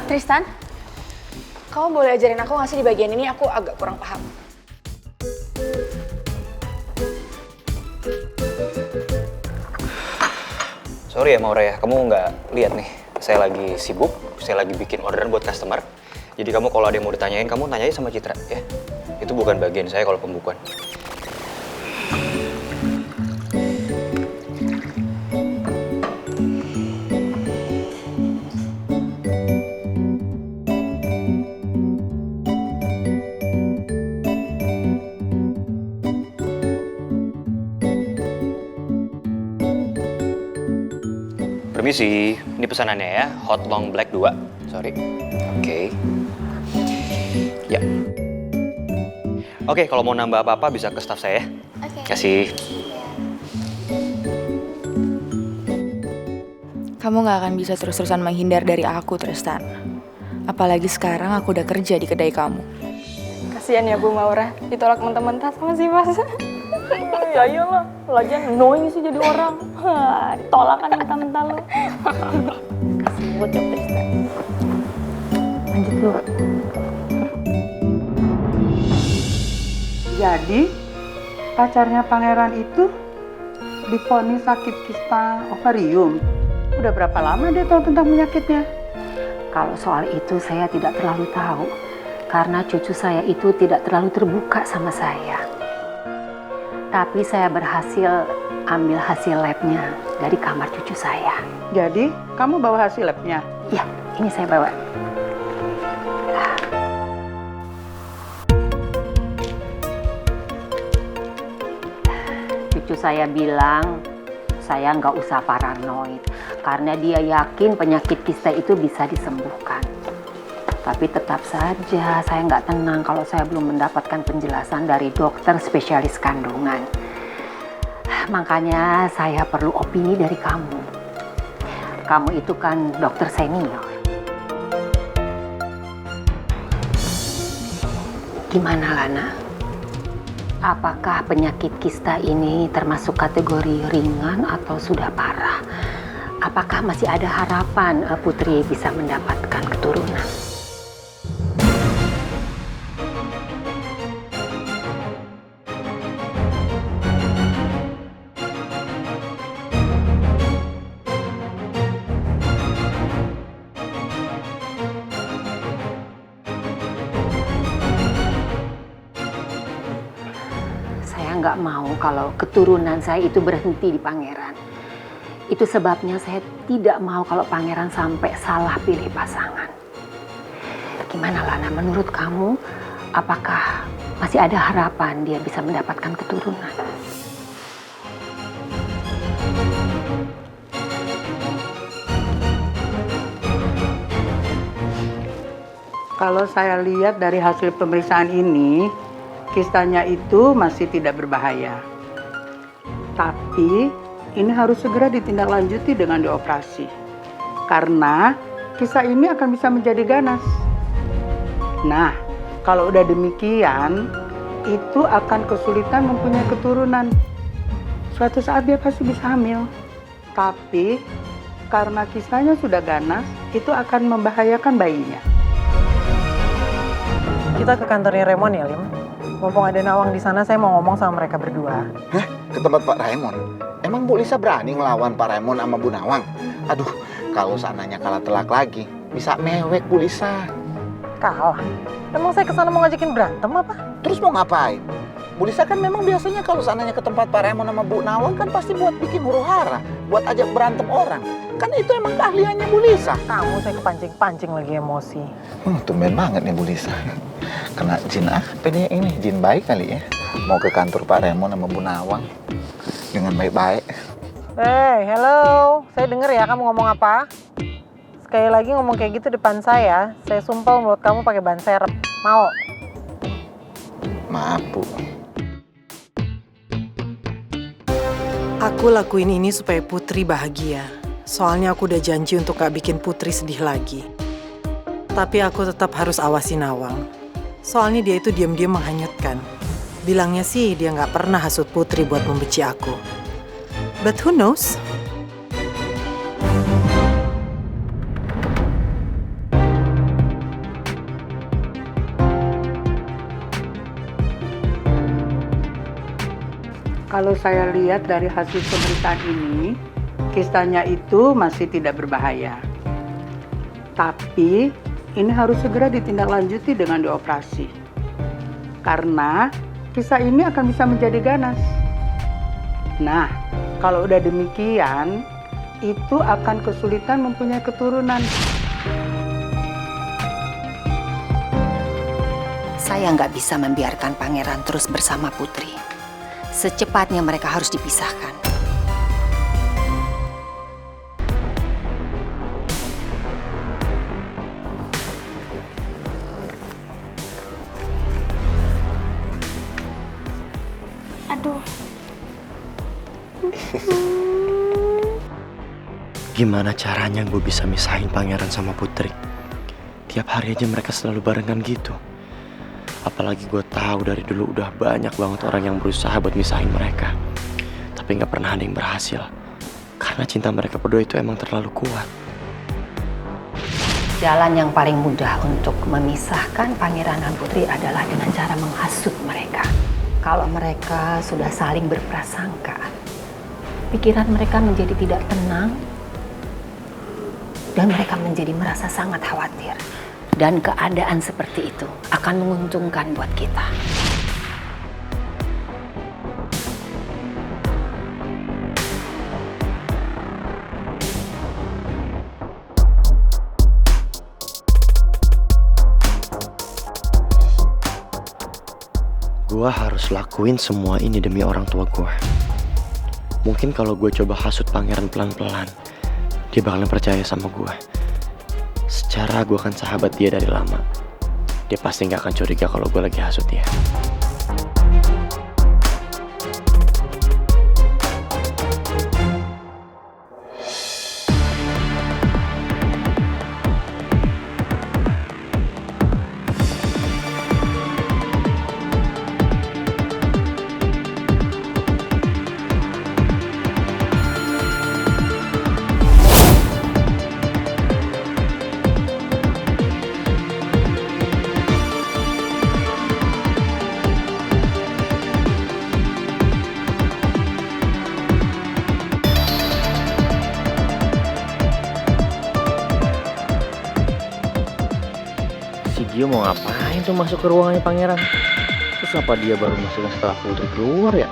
Tristan, kamu boleh ajarin aku nggak sih di bagian ini? Aku agak kurang paham. Sorry ya Maura ya, kamu nggak lihat nih. Saya lagi sibuk, saya lagi bikin orderan buat customer. Jadi kamu kalau ada yang mau ditanyain, kamu tanya aja sama Citra ya. Itu bukan bagian saya kalau pembukuan. Permisi, ini pesanannya ya, hot long black 2. Sorry. Oke. Ya. Oke, kalau mau nambah apa-apa bisa ke staff saya ya. Oke. Kasih. Kamu nggak akan bisa terus-terusan menghindar dari aku, Tristan. Apalagi sekarang aku udah kerja di kedai kamu. Kasian ya Bu Maura, ditolak mentah-mentah sama si Mas. Ya iyalah, lagian annoying sih jadi orang. Ditolak kan mentah-mentah lo. Kasih bocok Tristan. Lanjut lu. Jadi pacarnya pangeran itu divonis sakit kista ovarium. Udah berapa lama dia tahu tentang penyakitnya? Kalau soal itu saya tidak terlalu tahu. Karena cucu saya itu tidak terlalu terbuka sama saya. Tapi saya berhasil ambil hasil labnya dari kamar cucu saya. Jadi kamu bawa hasil labnya? Ya, ini saya bawa. Cucu saya bilang saya nggak usah paranoid karena dia yakin penyakit kista itu bisa disembuhkan. Tapi tetap saja saya nggak tenang kalau saya belum mendapatkan penjelasan dari dokter spesialis kandungan. Makanya saya perlu opini dari kamu. Kamu itu kan dokter senior. Gimana Lana? Apakah penyakit kista ini termasuk kategori ringan atau sudah parah? Apakah masih ada harapan Putri bisa mendapatkan keturunan? Nggak mau kalau keturunan saya itu berhenti di pangeran. Itu sebabnya saya tidak mau kalau pangeran sampai salah pilih pasangan. Gimana Lana, menurut kamu apakah masih ada harapan dia bisa mendapatkan keturunan? Kalau saya lihat dari hasil pemeriksaan ini, kistanya itu masih tidak berbahaya. Tapi ini harus segera ditindaklanjuti dengan dioperasi. Karena kista ini akan bisa menjadi ganas. Nah, kalau udah demikian, itu akan kesulitan mempunyai keturunan. Suatu saat dia pasti bisa hamil. Tapi karena kistanya sudah ganas, itu akan membahayakan bayinya. Kita ke kantornya Raymond ya, Lim. Mumpung ada Nawang di sana, saya mau ngomong sama mereka berdua. Hah? Ke tempat Pak Raymond? Emang Bu Lisa berani ngelawan Pak Raymond sama Bu Nawang? Aduh, kalau sananya kalah telak lagi, bisa mewek Bu Lisa. Kalah? Emang saya kesana mau ngajakin berantem apa? Terus mau ngapain? Bu Lisa kan memang biasanya kalau sananya ke tempat Pak Raymond sama Bu Nawang kan pasti buat bikin huru-hara, buat ajak berantem orang. Kan itu emang keahliannya Bu Lisa. Kamu saya kepancing-pancing lagi emosi. Tumben banget nih Bu Lisa. Kena jin apa dia ini? Jin baik kali ya. Mau ke kantor Pak Raymond sama Bu Nawang dengan baik-baik. Hey, hello. Saya denger ya kamu ngomong apa. Sekali lagi ngomong kayak gitu depan saya sumpel mulut kamu pakai ban serep. Mau? Maaf Bu. Aku lakuin ini supaya Putri bahagia. Soalnya aku udah janji untuk gak bikin Putri sedih lagi. Tapi aku tetap harus awasi Nawang. Soalnya dia itu diam-diam menghanyutkan. Bilangnya sih dia gak pernah hasut Putri buat membenci aku. But who knows? Kalau saya lihat dari hasil pemeriksaan ini, kisahnya itu masih tidak berbahaya. Tapi ini harus segera ditindaklanjuti dengan dioperasi. Karena kisah ini akan bisa menjadi ganas. Nah, kalau udah demikian, itu akan kesulitan mempunyai keturunan. Saya nggak bisa membiarkan pangeran terus bersama Putri. Secepatnya mereka harus dipisahkan. Aduh. Gimana caranya gue bisa misahin pangeran sama Putri? Tiap hari aja mereka selalu barengan gitu. Apalagi gue tahu dari dulu udah banyak banget orang yang berusaha buat misahin mereka. Tapi gak pernah ada yang berhasil. Karena cinta mereka berdua itu emang terlalu kuat. Jalan yang paling mudah untuk memisahkan pangeran dan Putri adalah dengan cara menghasut mereka. Kalau mereka sudah saling berprasangka, pikiran mereka menjadi tidak tenang, dan mereka menjadi merasa sangat khawatir. Dan keadaan seperti itu akan menguntungkan buat kita. Gue harus lakuin semua ini demi orang tua gue. Mungkin kalau gue coba hasut pangeran pelan-pelan, dia bakalan percaya sama gue. Secara gue kan sahabat dia dari lama. Dia pasti gak akan curiga kalau gue lagi hasut dia. Si Gio mau ngapain tuh masuk ke ruangannya pangeran? Terus apa dia baru masuk setelah Putri keluar ya?